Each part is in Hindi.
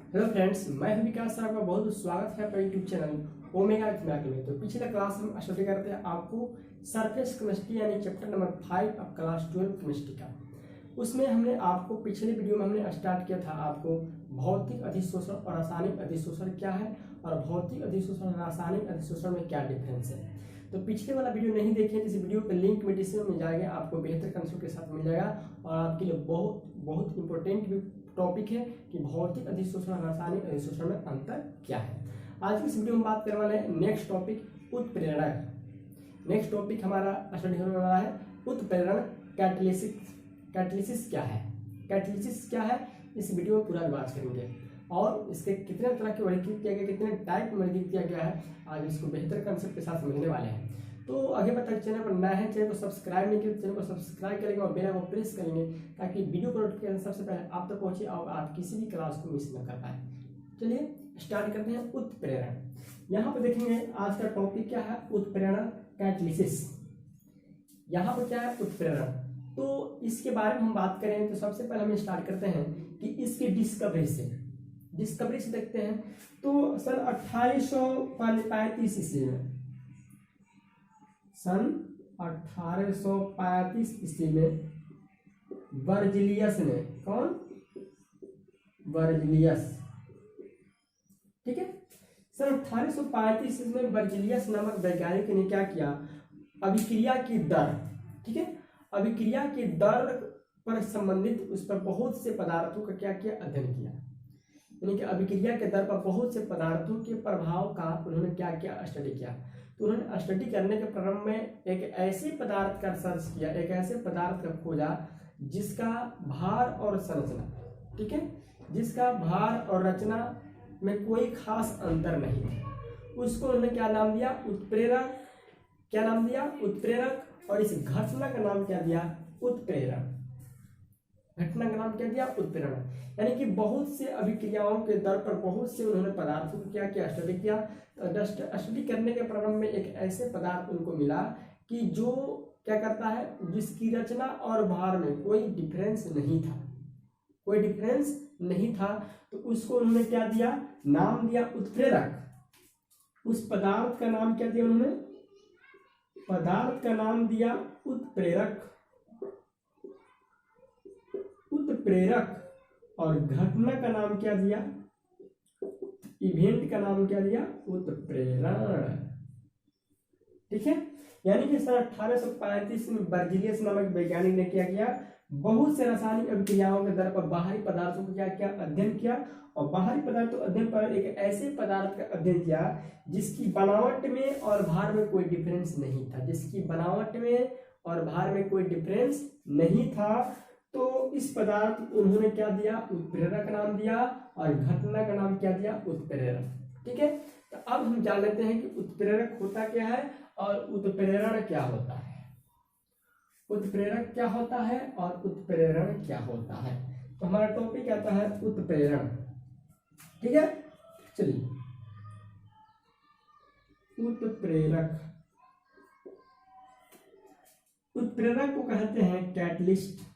हेलो फ्रेंड्स, मैं हूं विकास सर। आपका बहुत स्वागत है अपने यूट्यूब चैनल ओमेगा मैथमेटिक्स में। तो पिछले क्लास में हम स्टडी करते हैं आपको सरफेस केमिस्ट्री यानी चैप्टर नंबर 5 अब क्लास 12 केमिस्ट्री का। उसमें हमने आपको पिछले वीडियो में हमने स्टार्ट किया था आपको भौतिक अधिशोषण और रासायनिक अधिशोषण क्या है और भौतिक अधिशोषण और रासायनिक अधिशोषण में क्या डिफरेंस है। तो पिछले वाला वीडियो नहीं देखे, इस वीडियो का लिंक में डिस्क्रिप्शन में जाएगा, आपको बेहतर कंसेप्ट के साथ मिल जाएगा और आपके लिए बहुत बहुत इंपॉर्टेंट भी टॉपिक है कि भौतिक अधिशोषण और रासायनिक अधिशोषण में अंतर क्या है। आज की इस वीडियो में बात करने वाले हैं नेक्स्ट टॉपिक उत्प्रेरक। नेक्स्ट टॉपिक हमारा स्टडी होने वाला है उत्प्रेरण कैटालिसिस। कैटालिसिस क्या है, कैटालिसिस क्या है, इस वीडियो में पूरा बात करेंगे और इसके कितने तरह के वर्गीकृत किया गया, कितने टाइप में वर्गीकृत किया गया है, आज इसको बेहतर कंसेप्ट के साथ समझने वाले हैं। तो आगे बताइए, चैनल पर नया है, चैनल को सब्सक्राइब नहीं किया तो चैनल को सब्सक्राइब करेंगे और बेल आइकन को प्रेस करेंगे ताकि वीडियो का नोटिफिकेशन सबसे पहले आप तक पहुंचे और आप किसी भी क्लास को मिस न कर पाए। चलिए स्टार्ट करते हैं उत्प्रेरण। यहाँ पर देखेंगे आज का टॉपिक क्या है, उत्प्रेरण कैटालिसिस। यहाँ पर क्या है उत्प्रेरण, तो इसके बारे में हम बात करें तो सबसे पहले हम स्टार्ट करते हैं कि इसकी डिस्कवरी से देखते हैं। तो सन 1835 ईस्वी में, सन 1835 ईस्वी में बर्जिलियस ने, कौन, बर्जिलियस, ठीक है। सन 1835 ईस्वी में बर्जिलियस नामक वैज्ञानिक ने क्या किया, अभिक्रिया की दर, ठीक है, अभिक्रिया की दर पर संबंधित उस पर बहुत से पदार्थों का क्या किया, अध्ययन किया। यानी कि अभिक्रिया के दर पर बहुत से पदार्थों के प्रभाव का उन्होंने क्या किया, स्टडी किया। तो उन्होंने स्टडी करने के प्रारंभ में एक ऐसे पदार्थ का सर्च किया, एक ऐसे पदार्थ का खोजा जिसका भार और संरचना, ठीक है, जिसका भार और रचना में कोई खास अंतर नहीं था। उसको उन्होंने क्या नाम दिया, उत्प्रेरक। क्या नाम दिया, उत्प्रेरक। और इस घटना का नाम क्या दिया, उत्प्रेरण। घटना का नाम क्या दिया, उत्प्रेरण। यानी कि बहुत से अभिक्रियाओं के दर पर बहुत से उन्होंने पदार्थों को क्या किया, स्टडी किया। तो स्टडी करने के प्रारंभ में एक ऐसे पदार्थ उनको मिला कि जो क्या करता है, जिसकी रचना और भार में कोई डिफरेंस नहीं था, कोई डिफरेंस नहीं था। तो उसको उन्होंने क्या दिया, नाम दिया उत्प्रेरक। उस पदार्थ का नाम क्या दिया उन्होंने, पदार्थ का नाम दिया उत्प्रेरक, उत्प्रेरक। और घटना का नाम क्या दिया, इवेंट का नाम क्या दिया, उत्प्रेरण, ठीक है। यानी कि सन 1835 में बर्जिलियस नामक वैज्ञानिक ने क्या किया, बहुत से रासायनिक अभिक्रियाओं के दर पर बाहरी पदार्थों को क्या किया, अध्ययन किया। और बाहरी पदार्थों अध्ययन पर एक ऐसे पदार्थ का अध्ययन किया जिसकी बनावट में और भार में कोई डिफरेंस नहीं था, जिसकी बनावट में और भार में कोई डिफरेंस नहीं था। तो इस पदार्थ उन्होंने क्या दिया, उत्प्रेरक नाम दिया और घटना का नाम क्या दिया, उत्प्रेरण, ठीक है। तो अब हम जान लेते हैं कि उत्प्रेरक होता क्या है और उत्प्रेरण क्या होता है। उत्प्रेरक क्या होता है और उत्प्रेरण क्या होता है। तो हमारा टॉपिक आता है उत्प्रेरण, ठीक है। चलिए, उत्प्रेरक, उत्प्रेरक को कहते हैं कैटलिस्ट।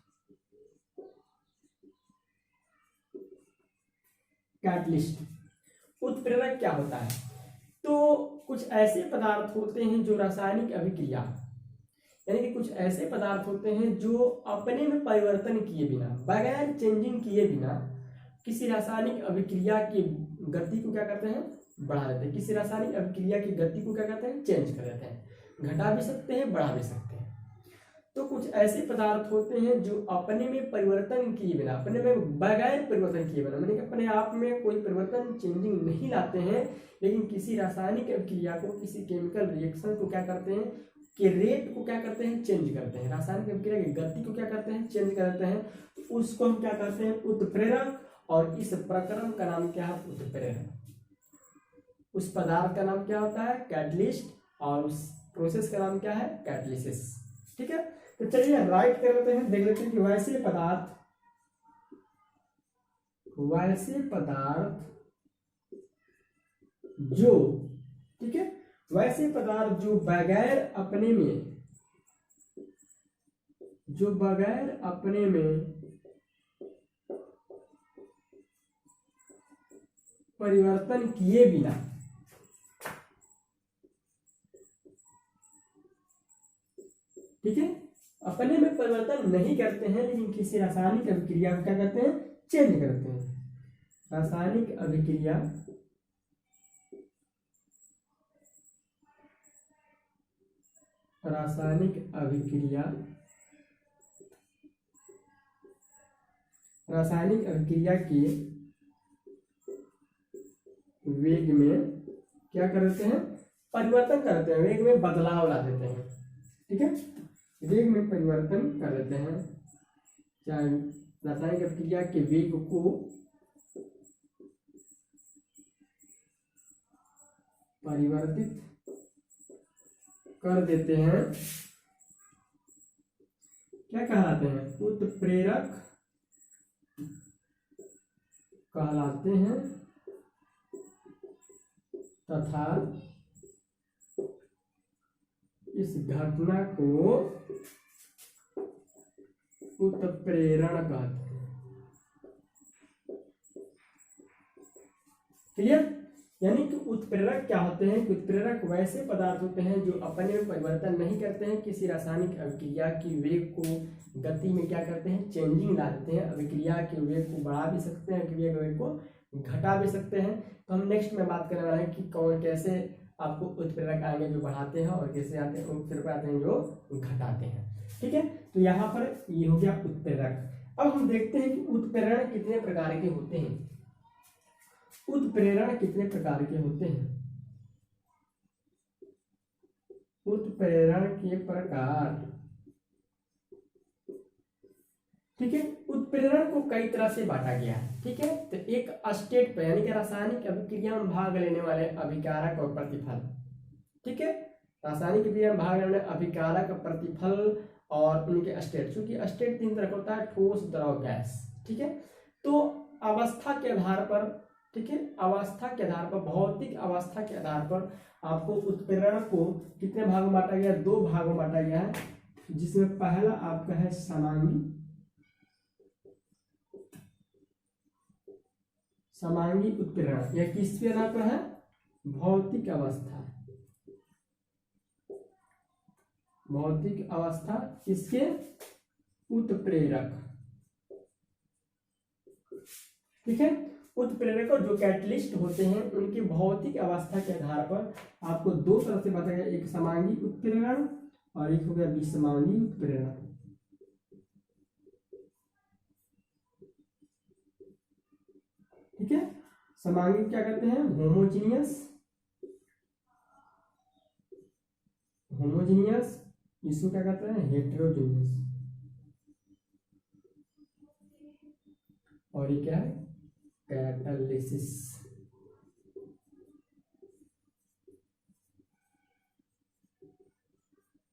कैटलिस्ट, उत्प्रेरक क्या होता है, तो कुछ ऐसे पदार्थ होते हैं जो रासायनिक अभिक्रिया, यानी कि कुछ ऐसे पदार्थ होते हैं जो अपने में परिवर्तन किए बिना, बगैर चेंजिंग किए बिना किसी रासायनिक अभिक्रिया की गति को क्या करते हैं, बढ़ा देते हैं। किसी रासायनिक अभिक्रिया की गति को क्या करते हैं, चेंज कर देते हैं, घटा भी सकते हैं, बढ़ा भी सकते हैं। तो कुछ ऐसे पदार्थ होते हैं जो अपने में परिवर्तन किए बिना, अपने में बगैर परिवर्तन किए बिना, यानी कि अपने आप में कोई परिवर्तन, चेंजिंग नहीं लाते हैं, लेकिन किसी रासायनिक अभिक्रिया को, किसी केमिकल रिएक्शन को क्या करते हैं, कि रेट को क्या करते हैं, चेंज करते हैं, रासायनिक अभिक्रिया की गति को क्या करते हैं, चेंज कर देते हैं। तो उसको हम क्या करते हैं, उत्प्रेरक। और इस प्रक्रम का नाम क्या है, उत्प्रेरण। उस पदार्थ का नाम क्या होता है, कैटलिस्ट, और उस प्रोसेस का नाम क्या है, कैटालिसिस, ठीक है। तो चलिए राइट कर लेते हैं, देख लेते हैं कि वैसे पदार्थ जो, ठीक है, वैसे पदार्थ जो बगैर अपने में परिवर्तन किए बिना ठीक है, अपने में परिवर्तन नहीं करते हैं, लेकिन किसी रासायनिक अभिक्रिया को क्या करते हैं, चेंज करते हैं। रासायनिक अभिक्रिया रासायनिक अभिक्रिया रासायनिक अभिक्रिया के वेग में क्या कर देते हैं, परिवर्तन करते हैं, वेग में बदलाव ला देते हैं। ठीक है, वेग में परिवर्तन कर देते हैं, चाहे रासायनिक अभिक्रिया के वेग को परिवर्तित कर देते हैं। क्या कहलाते हैं, उत्प्रेरक कहलाते हैं तथा इस घटना को उत्प्रेरण कहते हैं। क्लियर, यानी कि उत्प्रेरक क्या होते हैं, कि उत्प्रेरक वैसे पदार्थ होते हैं जो अपने में परिवर्तन नहीं करते हैं, किसी रासायनिक अभिक्रिया की वेग को गति में क्या करते हैं, चेंजिंग ला देते हैं। अभिक्रिया के वेग को बढ़ा भी सकते हैं, अभिक्रिया के वेग को घटा भी सकते हैं। तो हम नेक्स्ट में बात करने वाले हैं कि कौन कैसे आपको उत्प्रेरक आएंगे जो बढ़ाते हैं, और कैसे आते हैं उत्प्रेरक आते हैं जो घटाते हैं। ठीक है, तो यहाँ पर ये हो गया उत्प्रेरक। अब हम देखते हैं कि उत्प्रेरण कितने प्रकार के होते हैं। उत्प्रेरण कितने प्रकार के होते हैं, उत्प्रेरण के प्रकार। ठीक है, उत्प्रेरण को कई तरह से बांटा गया है। ठीक है, तो एक स्टेट पर यानी कि रासायनिक अभिक्रिया में भाग लेने वाले अभिकारक और प्रतिफल। ठीक है, रासायनिक अभिक्रिया में भाग लेने वाले अभिकारक, प्रतिफल और उनके स्टेट। चूंकि स्टेट तीन तरह का होता है, ठोस, द्रव, गैस। ठीक है, तो अवस्था के आधार पर, ठीक है, अवस्था के आधार पर, भौतिक अवस्था के आधार पर आपको उत्प्रेरण को कितने भागों में बांटा गया, दो भागों में बांटा गया है, जिसमें पहला आपका है समांगी उत्प्रेरण। यह किसके आधार पर है, भौतिक अवस्था, भौतिक अवस्था किसके, उत्प्रेरक। ठीक है, उत्प्रेरक और जो कैटलिस्ट होते हैं उनकी भौतिक अवस्था के आधार पर आपको दो तरह से बताया गया, एक समांगी उत्प्रेरण और एक हो गया विषमांगी उत्प्रेरण। ठीक है, समांगी क्या कहते हैं, होमोजीनियस, इसको क्या कहते हैं, हेटेरोजीनियस, और ये क्या है, कैटालिसिस।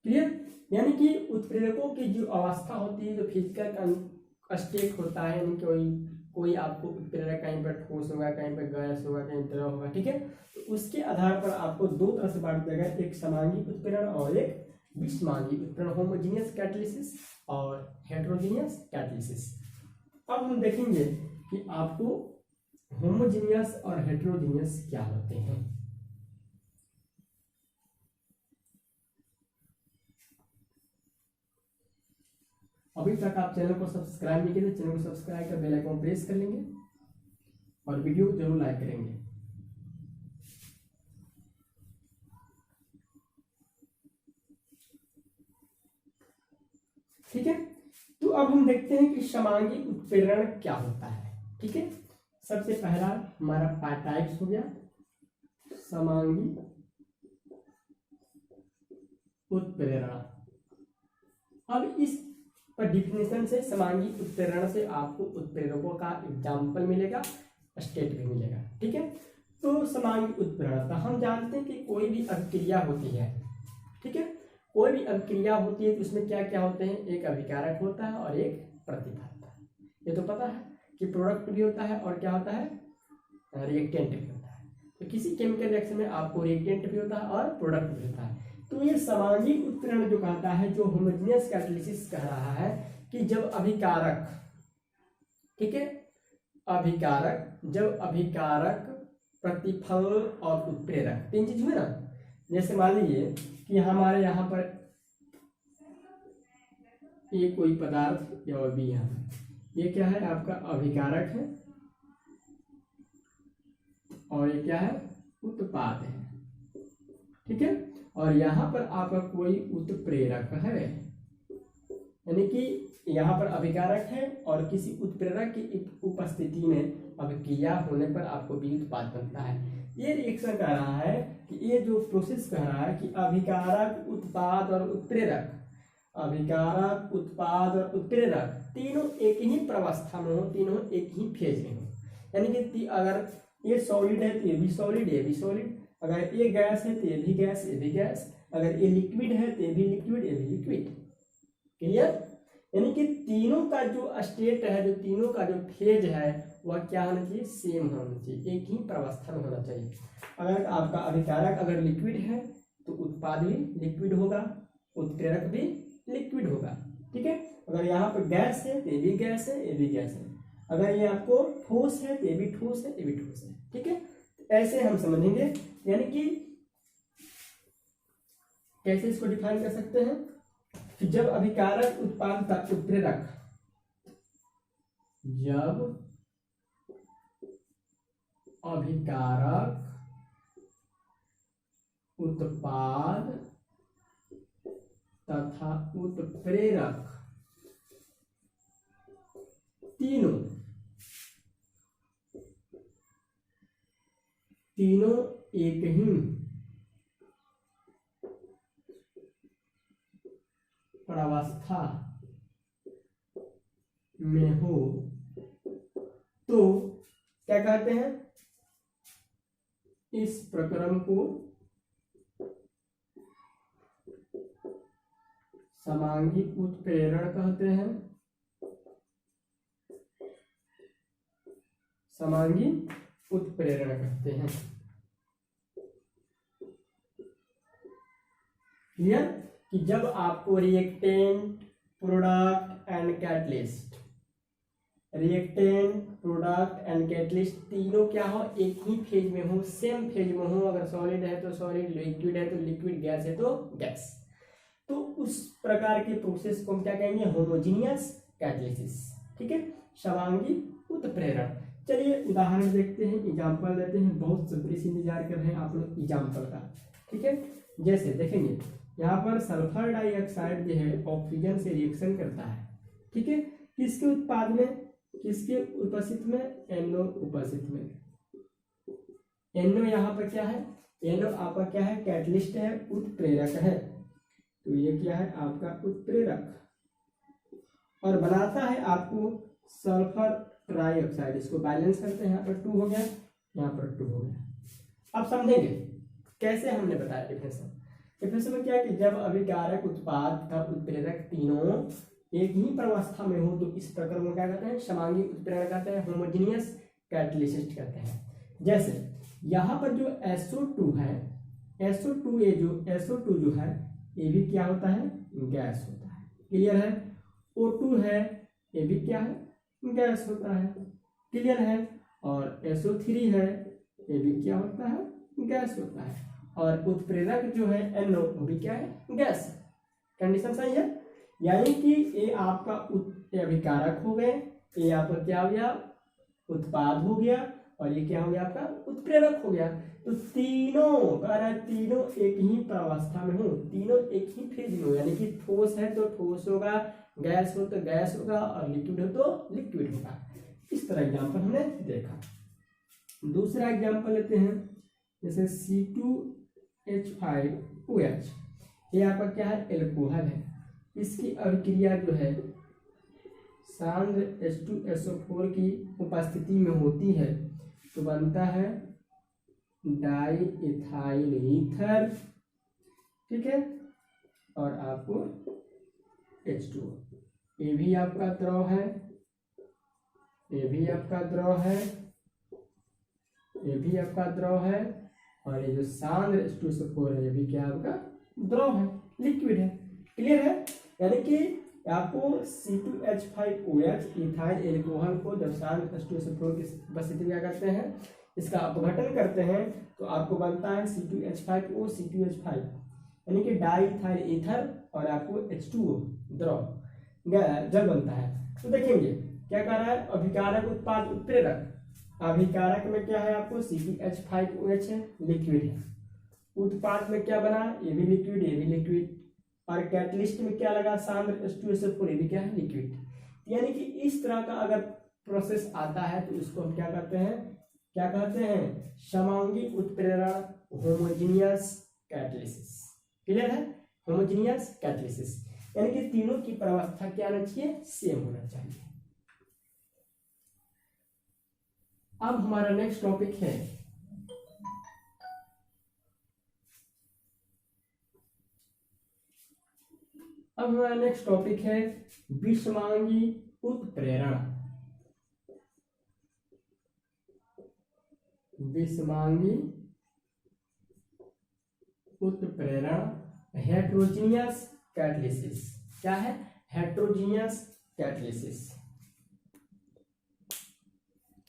क्लियर, यानी कि उत्प्रेरकों की जो अवस्था होती है, जो फिजिकल स्टेट होता है, यानी कोई आपको उत्प्रेरक कहीं पर ठोस होगा, कहीं पर गैस होगा, कहीं द्रव होगा। ठीक है, तो उसके आधार पर आपको दो तरह से बांट दिया गया, एक समांगी उत्प्रेरण और एक विषमांगी उत्प्रेरण, होमोजीनियस कैटालिसिस और हेटेरोजीनियस कैटालिसिस। अब हम देखेंगे कि आपको होमोजीनियस और हेटेरोजीनियस क्या होते हैं। अभी तक आप चैनल को सब्सक्राइब नहीं किए तो चैनल को सब्सक्राइब कर बेल आइकन प्रेस कर लेंगे और वीडियो जरूर लाइक करेंगे। ठीक है, तो अब हम देखते हैं कि समांगी उत्प्रेरण क्या होता है। ठीक है, सबसे पहला हमारा टाइप्स हो गया समांगी उत्प्रेरण। अब इस पर डिफिनेशन से, समांगी उत्प्रेरण से आपको उत्प्रेरकों का एग्जाम्पल मिलेगा, स्टेट भी मिलेगा। ठीक है, तो समांगी उत्प्रेरण हम जानते हैं कि कोई भी अभिक्रिया होती है। ठीक है, कोई भी अभिक्रिया होती है तो उसमें क्या क्या होते हैं, एक अभिकारक होता है और एक प्रतिफल होता है। ये तो पता है कि प्रोडक्ट भी होता है और क्या होता है, रिएक्टेंट भी होता है। तो किसी केमिकल रिएक्शन में आपको रिएक्टेंट भी होता है और प्रोडक्ट भी होता है। तो ये समांगी उत्प्रेरण जो कहता है, जो होमोजेनियस कैटालिसिस कह रहा है कि जब अभिकारक, ठीक है, अभिकारक, जब अभिकारक प्रतिफल और उत्प्रेरक, तीन चीज हुई ना। जैसे मान लीजिए कि हमारे यहाँ पर ये कोई पदार्थ और भी यहाँ पर, ये क्या है आपका अभिकारक है और ये क्या है उत्पाद है, ठीक है। और यहाँ पर आपका कोई उत्प्रेरक है, यानी कि यहाँ पर अभिकारक है और किसी उत्प्रेरक की उपस्थिति में अभिक्रिया होने पर आपको भी उत्पाद बनता है। ये रिएक्शन कह रहा है कि ये जो प्रोसेस कह रहा है कि अभिकारक, उत्पाद और उत्प्रेरक, अभिकारक, उत्पाद और उत्प्रेरक तीनों एक ही प्रावस्था में हो, तीनों एक ही फेज में हो। यानी कि अगर ये सॉलिड है तो ये भी सॉलिड, ये भी सॉलिड, अगर ये गैस है तो ये भी गैस, ये भी गैस, अगर ये लिक्विड है तो ये भी लिक्विड, ये भी लिक्विड। क्लियर? यानी कि तीनों का जो स्टेट है, जो तीनों का जो फेज है वह क्या होना चाहिए, सेम होना चाहिए, एक ही प्रावस्था में होना चाहिए। अगर आपका अभिकारक अगर लिक्विड है तो उत्पाद भी लिक्विड होगा, उत्प्रेरक भी लिक्विड होगा, ठीक है। अगर यहाँ पर गैस है तो ये भी गैस है, ये भी गैस है, अगर ये आपको ठोस है तो ये भी ठोस है, ये भी ठोस है, ठीक है। ऐसे हम समझेंगे, यानी कि कैसे इसको डिफाइन कर सकते हैं कि जब अभिकारक, उत्पाद तथा उत्प्रेरक, जब अभिकारक, उत्पाद तथा उत्प्रेरक तीनों एक ही प्रावस्था में हो तो क्या कहते हैं, इस प्रक्रम को समांगी उत्प्रेरण कहते हैं, समांगी उत्प्रेरण कहते हैं। क्लियर? कि जब आपको reactant, product and catalyst, reactant, product and catalyst तीनों क्या हो, एक ही फेज में हो, सेम फेज में हो। अगर सॉलिड है तो सॉलिड, लिक्विड है तो लिक्विड, गैस है तो गैस, तो उस प्रकार के प्रोसेस को हम क्या कहेंगे, होमोजीनियस कैटलिसिस, ठीक है, समांगी उत्प्रेरण। चलिए उदाहरण देखते हैं, एग्जाम्पल लेते हैं, बहुत सिंपली सी इंतजार कर रहे हैं आप लोग एग्जाम्पल का, ठीक है। जैसे देखेंगे यहाँ पर सल्फर डाइऑक्साइड जो है ऑक्सीजन से रिएक्शन करता है, ठीक है, किसके उत्पाद में, किसके उपस्थिति में, NO उपस्थिति में। NO यहाँ पर क्या है, NO आपका क्या है, कैटलिस्ट है, उत्प्रेरक है, तो ये क्या है आपका उत्प्रेरक, और बनाता है आपको सल्फर ट्राइऑक्साइड। इसको बैलेंस करते हैं, यहाँ पर 2 हो गया, यहाँ पर 2 हो गया। अब समझेंगे कैसे हमने बताया डिफरेंस। डिफरेंस में क्या है कि जब अभिकारक, उत्पाद का उत्प्रेरक तीनों एक ही प्रावस्था में हो तो इस प्रकार को क्या कहते हैं, समांगी उत्प्रेरण कहते हैं, होमोजीनियस कैटलिसिस्ट कहते हैं। जैसे यहाँ पर जो SO2 है, SO2 ये जो SO2 जो है ये भी क्या होता है, गैस होता है। क्लियर है? O2 है, ये भी क्या है, गैस होता है। क्लियर है? और SO3 है, ये भी क्या होता है, गैस होता है। और उत्प्रेरक जो है NO वो भी क्या है, गैस। कंडीशन सही है? यानी कि ये आपका अभिकारक हो गए, ये आपका क्या हो गया, उत्पाद हो गया, और ये क्या हो गया आपका उत्प्रेरक हो गया। तो तीनों एक ही प्रावस्था में हो, तीनों एक ही फेज में हो, यानी कि ठोस है तो ठोस होगा, गैस हो तो गैस होगा, और लिक्विड हो तो लिक्विड होगा। इस तरह एग्जाम्पल हमने देखा। दूसरा एग्जाम्पल लेते हैं, जैसे C2H5OH, ये आपका क्या है, एल्कोहल है। इसकी अभिक्रिया जो है सांद्र H2SO4 की उपस्थिति में होती है तो बनता है डाई इथाइल ईथर, ठीक है, और आपको H2O। ये भी आपका द्रव है, ये भी आपका द्रव है, ये भी आपका द्रव है, और ये जो सांद्र H2SO4 है ये भी क्या आपका द्रव है, लिक्विड है। क्लियर है? यानी कि आपको C2H5OH इथाइल एल्कोहल को जब सांद्र H2SO4 की उपस्थिति में क्या करते हैं, इसका अपघटन करते हैं तो आपको बनता है C2H5O C2H5, यानी कि डाईइथाइल ईथर और आपको H2O द्रव जल बनता है। तो देखेंगे क्या कर रहा है, अभिकारक उत्पाद उत्प्रेरक, अभिकारक में क्या है आपको C2H5OH है, लिक्विड है। उत्पाद में क्या बना, ये भी लिक्विड, ये भी लिक्विड, और कैटलिस्ट में क्या लगा, सांद्र H2SO4, ये भी क्या है, लिक्विड। यानी कि इस तरह का अगर प्रोसेस आता है तो इसको हम क्या कहते हैं, समांगी उत्प्रेरण, होमोजीनियस कैटलिसिस। क्लियर है, होमोजीनियस कैटलिसिस, यानी कि तीनों की प्रवस्था क्या होना चाहिए, सेम होना चाहिए। अब हमारा नेक्स्ट टॉपिक है विषमांगी उत्प्रेरण। विषमांगी उत्प्रेरण, हेट्रोजीनियस कैटलिसिस। क्या है, हेट्रोजीनियस कैटलिसिस।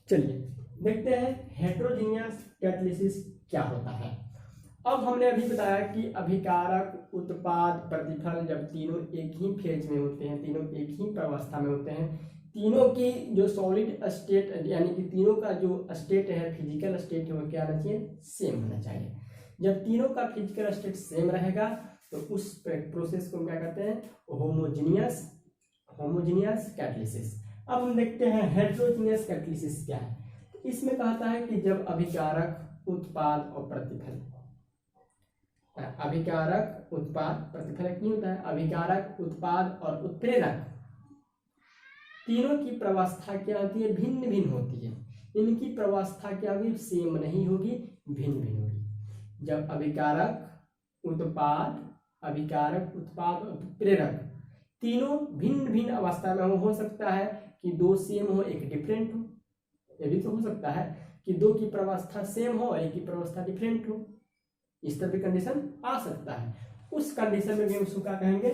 चलिए देखते हैं हेट्रोजीनियस कैटलिसिस क्या होता है। अब हमने अभी बताया कि अभिकारक, उत्पाद, प्रतिफल जब तीनों एक ही फेज में होते हैं, तीनों एक ही प्रवस्था में होते हैं, तीनों की जो सॉलिड स्टेट यानी कि तीनों का जो स्टेट है, फिजिकल स्टेट है, वो क्या होना चाहिए, सेम होना चाहिए। जब तीनों का फिजिकल स्टेट सेम रहेगा तो उस प्रोसेस को हम क्या कहते हैं, होमोजीनियस कैटलिसिस। अब हम देखते हैं हेट्रोजीनियस कैटलिसिस क्या है। इसमें कहता है कि जब अभिकारक, उत्पाद और प्रतिफल, अभिकारक, उत्पाद, प्रतिफल नहीं होता है, अभिकारक, उत्पाद और उत्प्रेरक, तीनों की प्रवस्था क्या होती है, भिन्न भिन्न होती है। इनकी प्रवस्था क्या होगी, सेम नहीं होगी, भिन्न भिन्न होगी। जब अभिकारक, उत्पाद और उत्प्रेरक तीनों भिन्न भिन्न अवस्था में हो सकता है कि दो सेम हो, एक डिफरेंट हो। ये भी तो हो सकता है कि दो की प्रवस्था सेम हो और एक की प्रवस्था डिफरेंट हो। इस तरह की कंडीशन आ सकता है। उस कंडीशन में भी हम उसको क्या कहेंगे,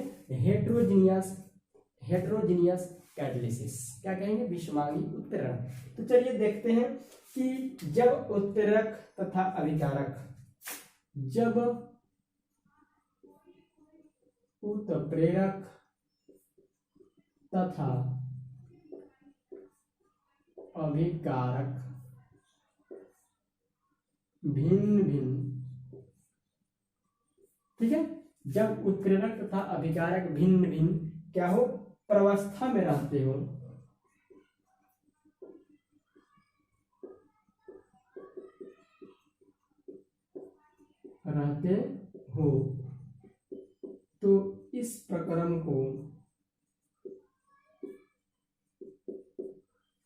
हेट्रोजीनियस कैटलिसिस। क्या कहेंगे, विषमांगी उत्प्रेरण। तो चलिए देखते हैं कि जब उत्प्रेरक तथा अभिकारक, जब उत्प्रेरक तथा अभिकारक भिन्न भिन्न, ठीक है, जब उत्प्रेरक तथा अभिकारक भिन्न भिन्न क्या हो, प्रवस्था में रहते हो, तो इस प्रक्रम को,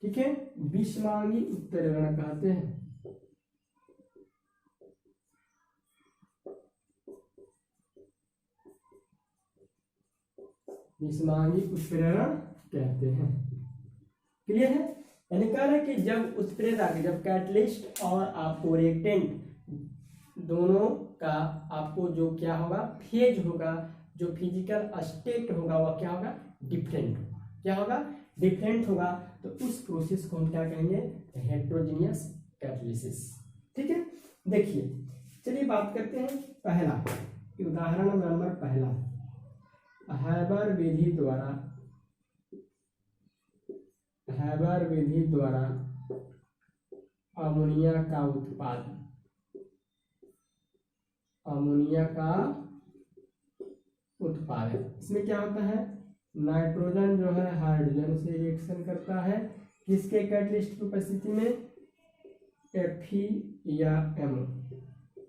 ठीक है, विषमांगी उत्प्रेरण कहते हैं। विषमांगी उत्प्रेरण कहते हैं। क्लियर है, यानी कह रहे कि जब उत्प्रेरक, जब कैटलिस्ट और आपको रिएक्टेंट दोनों का आपको जो क्या होगा, फेज होगा, जो फिजिकल स्टेट होगा वह क्या होगा, डिफरेंट होगा। क्या होगा, डिफरेंट होगा। तो उस प्रोसेस को हम क्या कहेंगे, हेट्रोजीनियस कैटलिसिस। ठीक है, देखिए चलिए बात करते हैं पहला उदाहरण नंबर पहला, हैबर विधि द्वारा अमोनिया का उत्पादन, इसमें क्या होता है, नाइट्रोजन जो है हाइड्रोजन से रिएक्शन करता है, किसके कैटलिस्ट की उपस्थिति में, Fe या MO,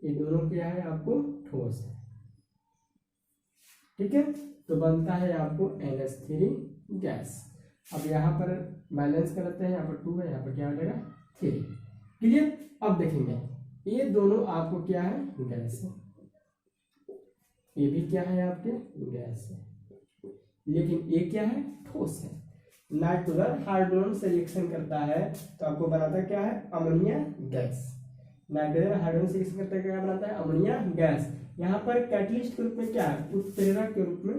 ये दोनों क्या है आपको ठोस है। ठीक है, तो बनता है आपको NH3 गैस। अब यहाँ पर बैलेंस करते हैं, यहाँ पर 2 है, यहाँ पर क्या हो जाएगा 3। क्लियर, अब देखेंगे ये दोनों आपको क्या है, गैस है, ये भी क्या है आपके गैस है, लेकिन ये क्या है, ठोस है। नाइट्रोजन हाइड्रोजन से रिएक्शन करता है तो आपको बनाता क्या है, अमोनिया गैस। नाइट्रोजन हाइड्रोजन से रिएक्शन करता है, क्या बनाता है, अमोनिया गैस। यहाँ पर कैटलिस्ट के रूप में क्या है, उत्प्रेरक के रूप में,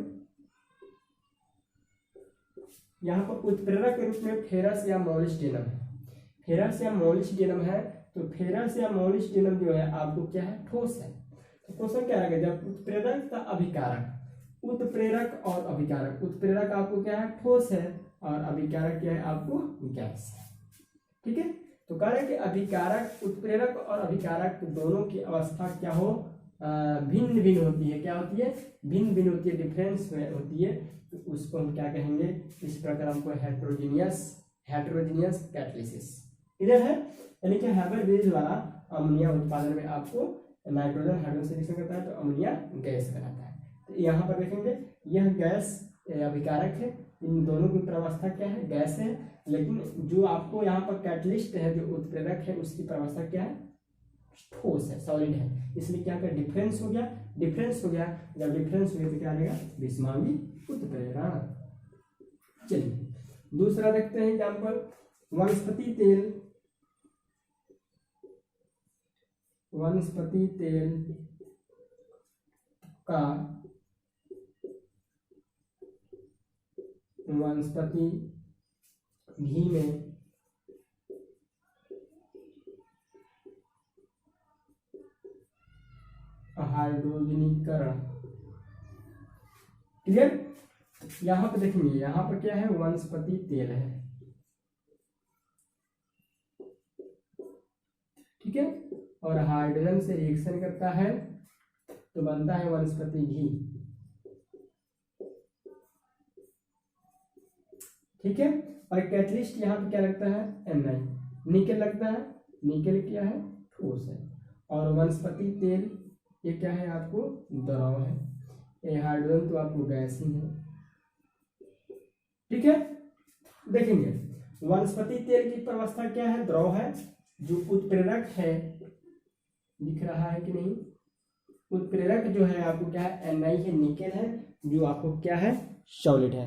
यहाँ पर उत्प्रेरक के रूप में फेरस या मोलिब्डेनम है। फेरस या मोलिब्डेनम है, तो फेरस या मोलिब्डेनम जो है आपको क्या है, ठोस है। तो क्वेश्चन क्या रहेगा, जब उत्प्रेरक तथा अभिकारक, उत्प्रेरक और अभिकारक, उत्प्रेरक आपको क्या है, ठोस है, और अभिकारक क्या है आपको, गैस है। ठीक है, तो कह रहे कि अभिकारक, उत्प्रेरक और अभिकारक दोनों की अवस्था क्या हो, भिन्न भिन्न होती है। क्या होती है, भिन्न भिन्न होती है, डिफरेंस में होती है। तो उसको हम क्या कहेंगे, इस प्रकार हमको हेटेरोजीनियस कैटालिसिस। क्लियर है, यानी कि हैबर बेस द्वारा अमोनिया उत्पादन में आपको नाइट्रोजन हाइड्रोजन से रिएक्शन करता है तो अमोनिया गैस बनाता है। तो यहाँ पर देखेंगे यह गैस अभिकारक है, इन दोनों की प्रवस्था क्या है, गैस है। लेकिन जो आपको यहाँ पर कैटलिस्ट है, जो उत्प्रेरक है, उसकी प्रवस्था क्या है, ठोस है, सॉलिड है। इसलिए क्या कर डिफरेंस हो गया, डिफरेंस हो गया। जब डिफरेंस हुआ तो क्या आएगा, विषमांगी उत्प्रेरण। चलिए दूसरा देखते हैं एग्जाम्पल, वनस्पति तेल, वनस्पति तेल का वनस्पति घी में हाइड्रोजनीकरण। क्लियर, यहां पर देखेंगे, यहां पर क्या है, वनस्पति तेल है। ठीक है, और हाइड्रोजन से रिएक्शन करता है तो बनता है वनस्पति घी। ठीक है, और कैटलिस्ट यहाँ पे क्या लगता है, Ni, निकेल लगता है। निकेल क्या है, ठोस है। और वनस्पति तेल ये क्या है आपको, द्रव है। ये हाइड्रोजन तो आपको गैस ही है। ठीक है, देखेंगे वनस्पति तेल की प्रवस्था क्या है, द्रव है। जो उत्प्रेरक है, दिख रहा है कि नहीं, उत्प्रेरक जो है आपको क्या है, Ni है, निकेल है। जो आपको क्या है, सॉलिड है।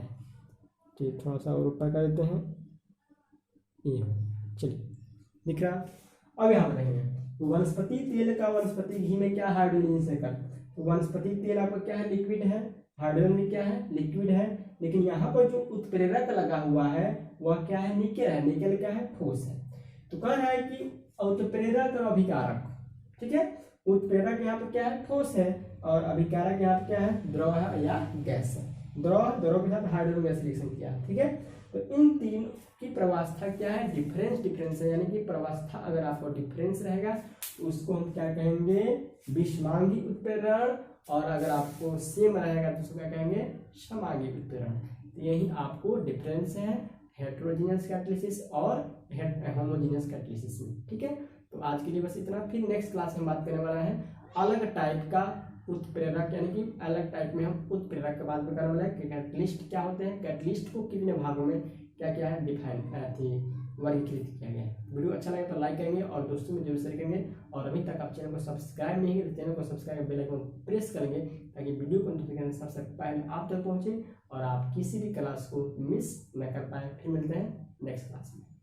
ठीक, थोड़ा सा और ऊपर कर देते हैं, ये चलिए दिख रहा। अब यहाँ पर देखेंगे वनस्पति तेल का वनस्पति घी में क्या, हाइड्रोजन से कर। तो वनस्पति तेल आपका क्या है, लिक्विड है, हाइड्रोजन भी क्या है, लिक्विड है। लेकिन यहाँ पर जो उत्प्रेरक लगा हुआ है वह क्या है, निकेल है। निकेल क्या है, ठोस है। तो कह रहा है कि उत्प्रेरक और अभिकारक, ठीक है, उत्प्रेरक यहाँ पर क्या है, ठोस है, और अभिकारक यहाँ पर क्या है, द्रव है या गैस है। द्रव के साथ हाइड्रोजन गैस रिएक्शन किया। ठीक है, तो इन तीन की प्रवस्था क्या है, डिफरेंस है। यानी कि प्रवस्था अगर आपको डिफरेंस रहेगा तो उसको हम क्या कहेंगे, विषमांगी उत्प्रेरण, और अगर आपको सेम रहेगा तो उसको क्या कहेंगे, समांगी उत्प्रेरण। तो यही आपको डिफरेंस है हेटेरोजीनियस कैटालिसिस और होमोजीनियस कैटालिसिस में। ठीक है, तो आज के लिए बस इतना। फिर नेक्स्ट क्लास में बात करने वाला है अलग टाइप का उत्प्रेरक, यानी कि अलग टाइप में हम उत्प्रेरक की बात करने वाले हैं कि कैटलिस्ट क्या होते हैं, कैटलिस्ट को कितने भागों में क्या क्या है, डिफाइन वर्गीकृत किया गया है। वीडियो अच्छा लगे तो लाइक करेंगे और दोस्तों में जरूर शेयर करेंगे। और अभी तक आप चैनल को सब्सक्राइब नहीं किए तो चैनल को सब्सक्राइब, बेल आइकन प्रेस करेंगे ताकि वीडियो को नोटिफिकेशन सबसे पहले आप तक पहुंचे और आप किसी भी क्लास को मिस न कर पाए। फिर मिलते हैं नेक्स्ट क्लास में।